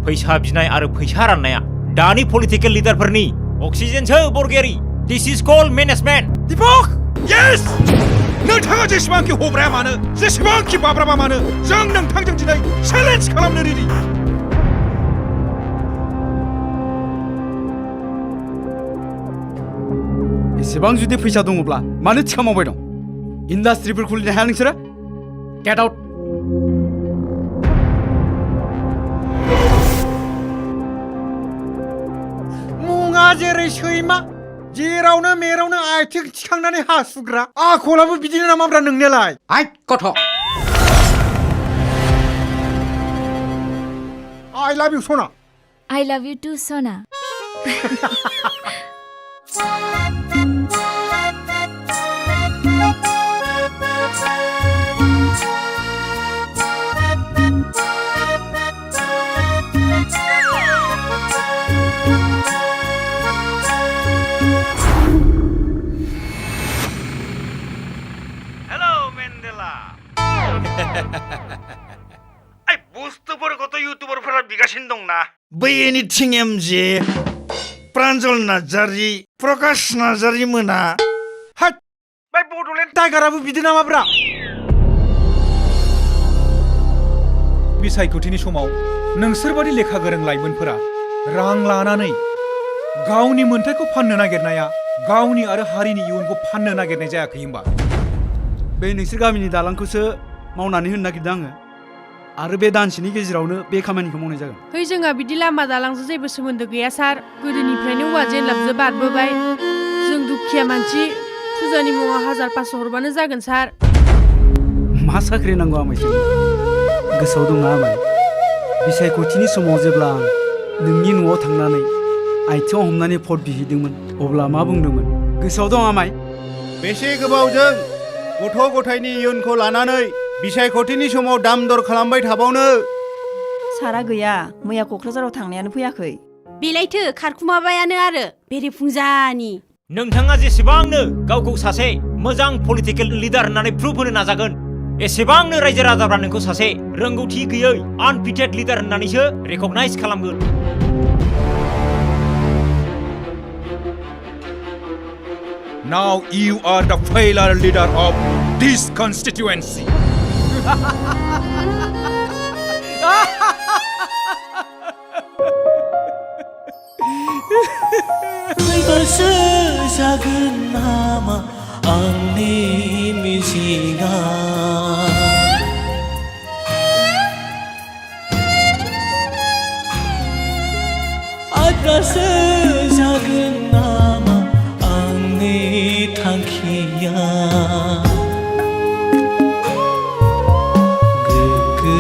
फैसा बिनाय आरो फैसा राननाया दानि पलिटिकेल लिडारफोरनि अक्सिजेनसो बरगयारि दिस इज कल्ड मेनेजमेन्ट दीपक यस नोंथाङा जेसेबांखि हब्राया मानो जेसेबांखि बाब्राबा मानो जों नोंथांजों दिनै चेलेन्ज खालामनो रेडि एसेबां जुदि फैसा दङब्ला मानो थिखा मावबाय दं इन्डास्ट्रिफोर खुलिनो हाया नोंसोरो गेट आउट मुङा जेरै सैमा जेरावनो मेरावनो आथिं थिखांनानै हासुग्रा आखलाबो बिदिनो नामाब्रा नोंनियालाय आइ गथ' I love you Sona I love you too Sona आइ बुस्थुफोरखौथ' इउटुबारफोरा बिगासिनो दंना बै एनिथिं एमजे प्रान्जल नार्जारि प्रकाश नार्जारि मोना हाट बै बड'लेण्ड टाइगाराबो बिदि नामाब्रा बिसायख'थिनि समाव नोंसोरबादि लेखा गोरों लाइमोनफोरा रां लानानै गावनि मोन्थायखौ फाननो नागिरनाया गावनि आरो हारिनि इयुनखौ फाननो नागिरनाय जायाखै होनबा बे नोंसोर गामिनि दालांखौसो मावनानै होनो नागिरदों आङो आरो बे दानसेनि गेजेरावनो बे खामानिखौ मावनाय जागोन है जोंहा बिदि लामा दालांजों जेबो सोमोन्दो गैया सार गोदोनिफ्रायनो औवा जेनलाबजों बारबोबाय जों दुखिया मानसि फुजानि मुङाव 1500 हरबानो जागोन सार मा साख्रि नांगौ आमायजों गोसोआव दंना आमाय बिसायख'थिनि समाव जेब्ला आं नोंनि न'आव थांनानै आथिङाव हमनानै भट बिहैदोंमोन अब्ला मा बुंदोंमोन गोसोआव दं आमाय बेसे गोबावजों गथ' गथायनि इयुनखौ लानानै बिसायख'थिनि समाव दाम दर खालामबाय थाबावनो सारा गैया मैया क'क्राझाराव थांनायानो फैयाखै बेलायथो खारखुमाबायानो आरो बेरेफुंजानि नोंथाङा जेसेबांनो गावखौ सासे मोजां पलिटिकेल लिडार होननानै प्रुभ होनो नाजागोन एसेबांनो रायजो राजाफ्रा नोंखौ सासे रोंगौथि गैयै आनफिटेड लिडार होननानैसो रेकगनाइज खालामगोन Now you are the failure leader of this constituency. फैबासो जागोन नामा आंनि मिजिङा आद्रासो जागोन नामा आंनि थांखिया गोग्गो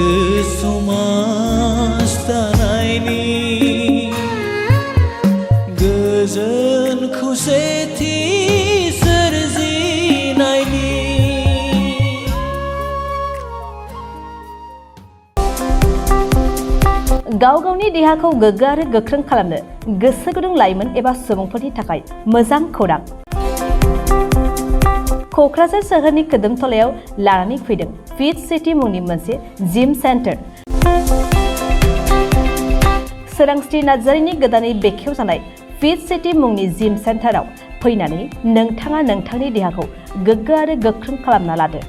समाज दानायनि गोजोन खौसेथि सोरजिनायनि गाव गावनि देहाखौ गोग्गो आरो गोख्रों खालामनो गोसो गुदुं लाइमोन एबा सुबुंफोरनि थाखाय मोजां खौरां क'क्राझार सोहोरनि खोदोमथलायाव लानानै फैदों फिट सिटी मुंनि मोनसे जिम सेन्टार सोरांस्रि नार्जारिनि गोदानै बेखेवजानाय फिट सिटी मुंनि जिम सेन्टाराव फैनानै नोंथाङा नोंथांनि देहाखौ गोग्गो आरो गोख्रों खालामना लादो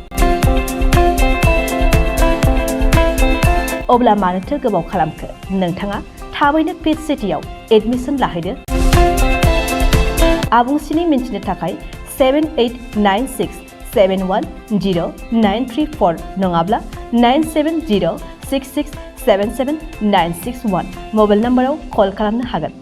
अब्ला मानोथो गोबाव खालामखो नोंथाङा थाबैनो फिट सिटीआव एडमिसन लाहैदो आबुंसिनै मिन्थिनो थाखाय 7896710934 नङाब्ला 9706677961 मबाइल नम्बराव कल खालामनो हागोन